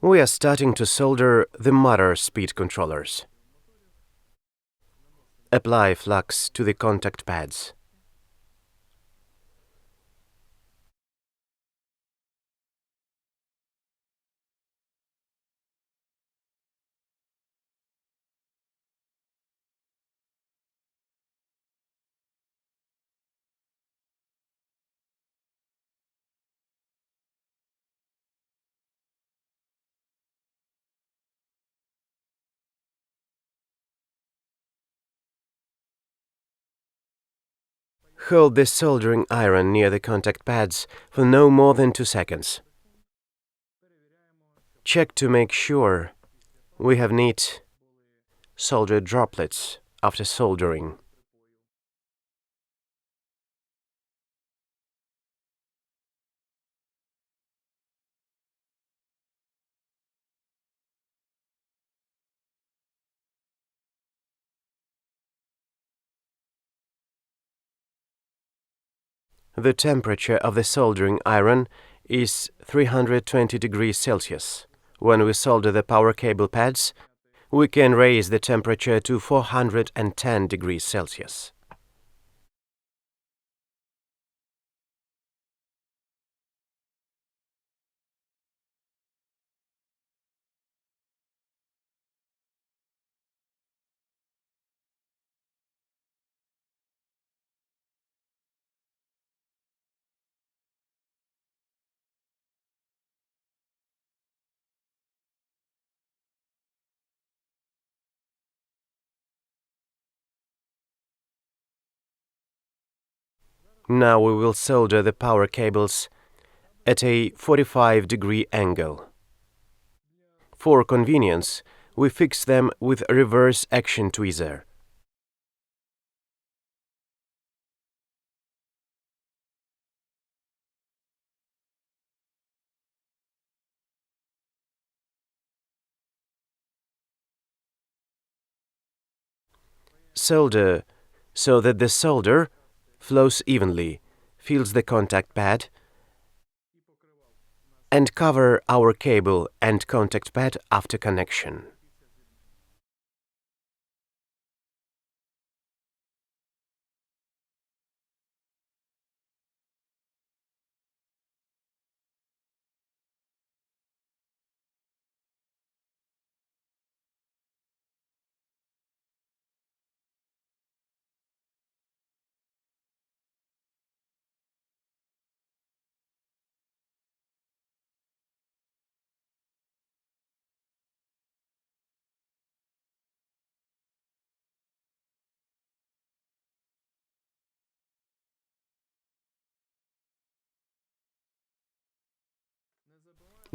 We are starting to solder the motor speed controllers. Apply flux to the contact pads. Hold the soldering iron near the contact pads for no more than 2 seconds. Check to make sure we have neat solder droplets after soldering. The temperature of the soldering iron is 320 degrees Celsius. When we solder the power cable pads, we can raise the temperature to 410 degrees Celsius. Now we will solder the power cables at a 45-degree angle. For convenience, we fix them with reverse action tweezer. Solder so that the solder flows evenly, fills the contact pad, and cover our cable and contact pad after connection.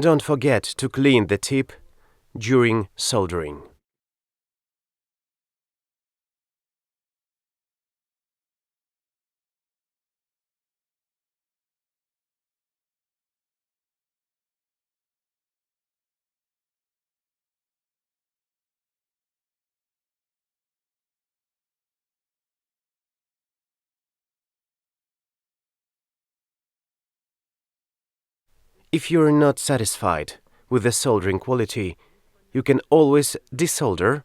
Don't forget to clean the tip during soldering. If you're not satisfied with the soldering quality, you can always desolder,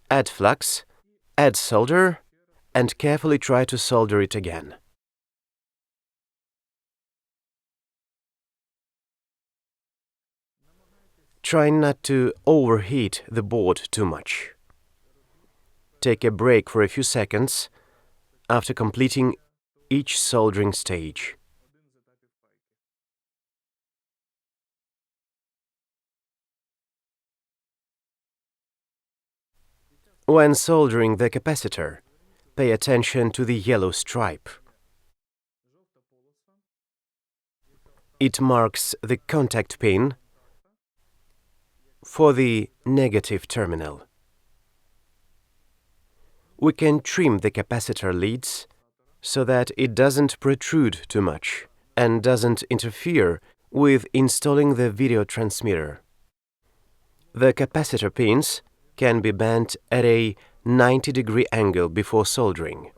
add flux, add solder, and carefully try to solder it again. Try not to overheat the board too much. Take a break for a few seconds after completing each soldering stage. When soldering the capacitor, pay attention to the yellow stripe. It marks the contact pin for the negative terminal. We can trim the capacitor leads so that it doesn't protrude too much and doesn't interfere with installing the video transmitter. The capacitor pins can be bent at a 90-degree angle before soldering.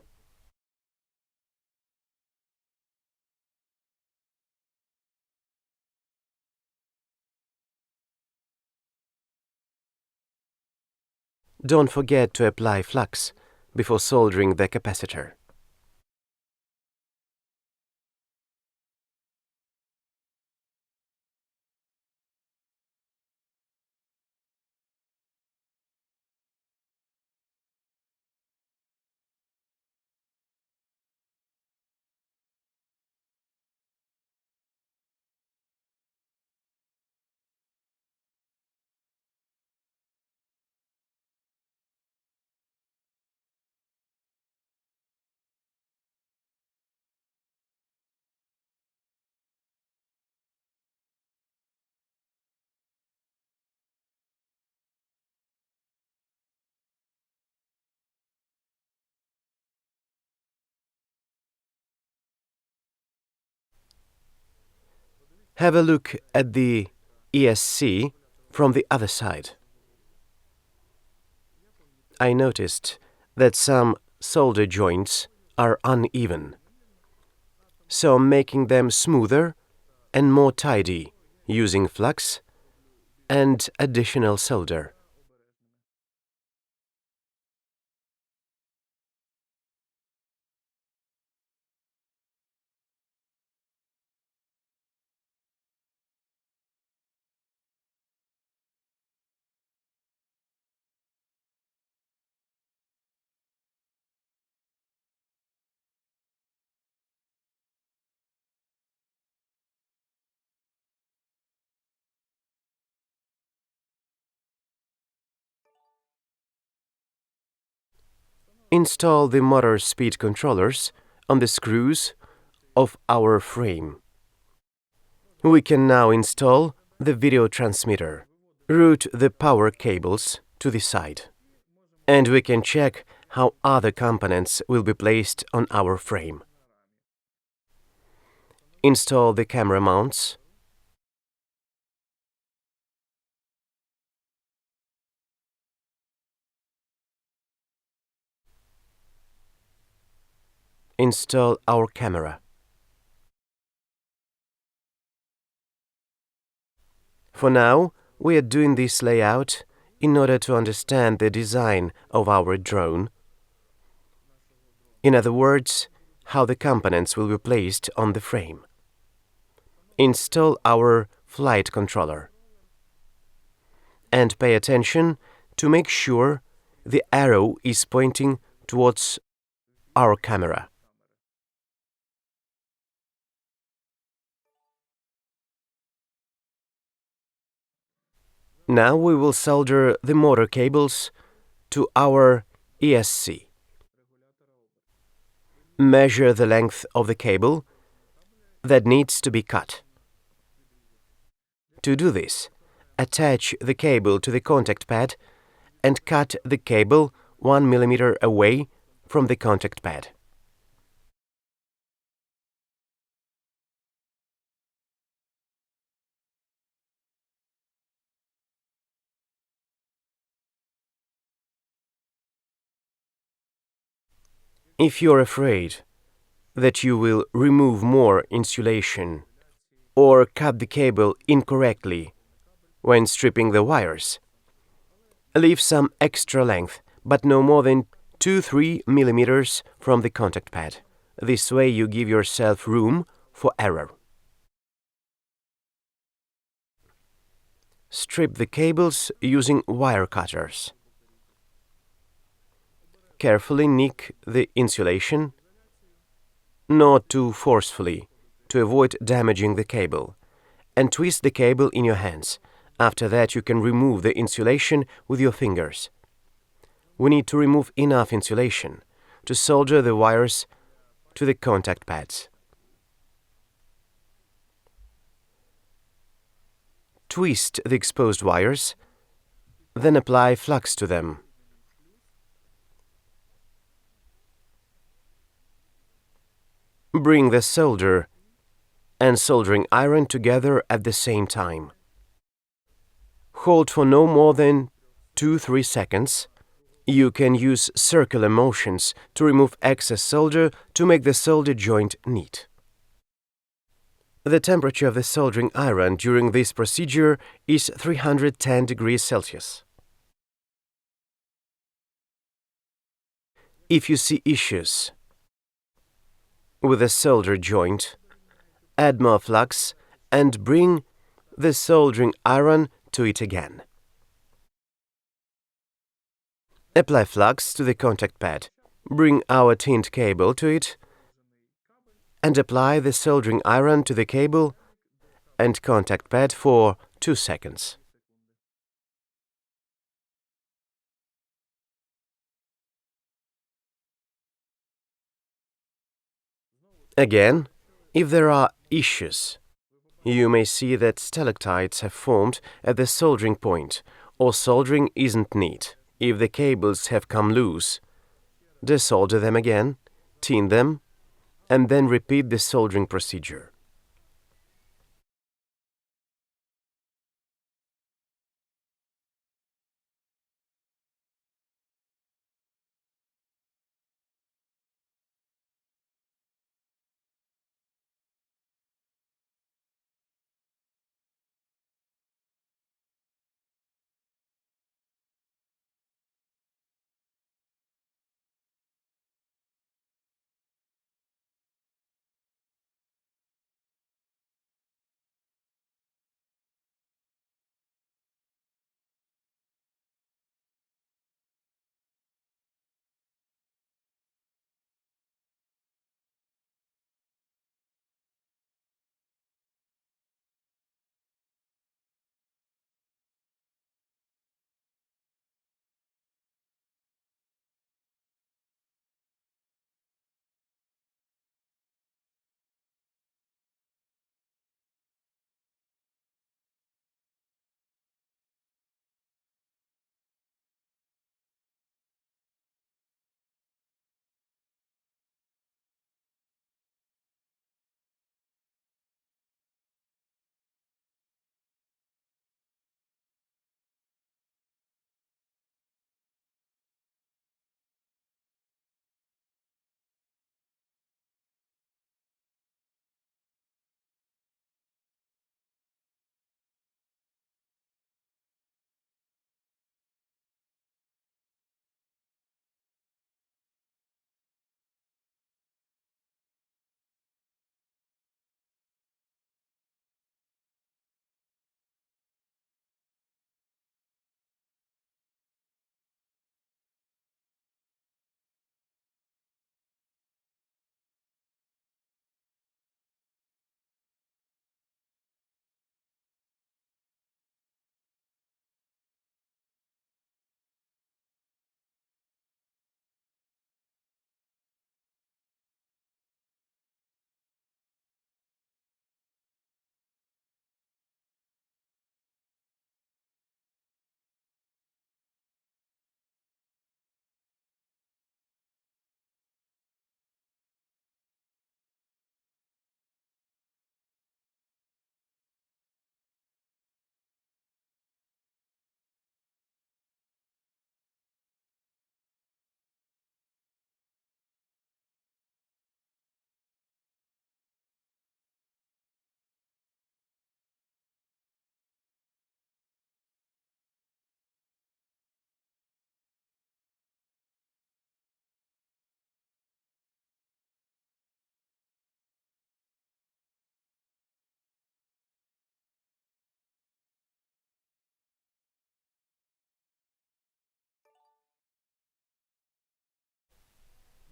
Don't forget to apply flux before soldering the capacitor. Have a look at the ESC from the other side. I noticed that some solder joints are uneven, so I'm making them smoother and more tidy using flux and additional solder. Install the motor speed controllers on the screws of our frame. We can now install the video transmitter. Route the power cables to the side, and we can check how other components will be placed on our frame. Install the camera mounts. Install our camera. For now, we are doing this layout in order to understand the design of our drone. In other words, how the components will be placed on the frame. Install our flight controller. And pay attention to make sure the arrow is pointing towards our camera. Now we will solder the motor cables to our ESC. Measure the length of the cable that needs to be cut. To do this, attach the cable to the contact pad and cut the cable 1 mm away from the contact pad. If you're afraid that you will remove more insulation or cut the cable incorrectly when stripping the wires, leave some extra length, but no more than 2-3 mm from the contact pad. This way you give yourself room for error. Strip the cables using wire cutters. Carefully nick the insulation, not too forcefully, to avoid damaging the cable, and twist the cable in your hands. After that, you can remove the insulation with your fingers. We need to remove enough insulation to solder the wires to the contact pads. Twist the exposed wires, then apply flux to them. Bring the solder and soldering iron together at the same time. Hold for no more than 2-3 seconds. You can use circular motions to remove excess solder to make the solder joint neat. The temperature of the soldering iron during this procedure is 310 degrees Celsius. If you see issues with the solder joint, add more flux and bring the soldering iron to it again. Apply flux to the contact pad. Bring our tinned cable to it and apply the soldering iron to the cable and contact pad for 2 seconds. Again, if there are issues, you may see that stalactites have formed at the soldering point, or soldering isn't neat. If the cables have come loose, desolder them again, tin them, and then repeat the soldering procedure.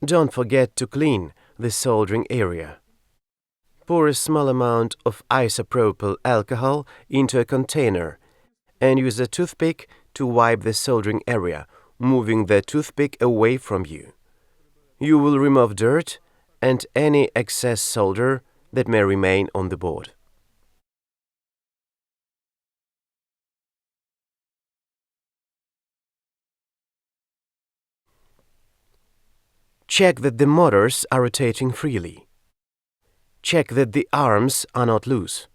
Don't forget to clean the soldering area. Pour a small amount of isopropyl alcohol into a container and use a toothpick to wipe the soldering area, moving the toothpick away from you. You will remove dirt and any excess solder that may remain on the board. Check that the motors are rotating freely. Check that the arms are not loose.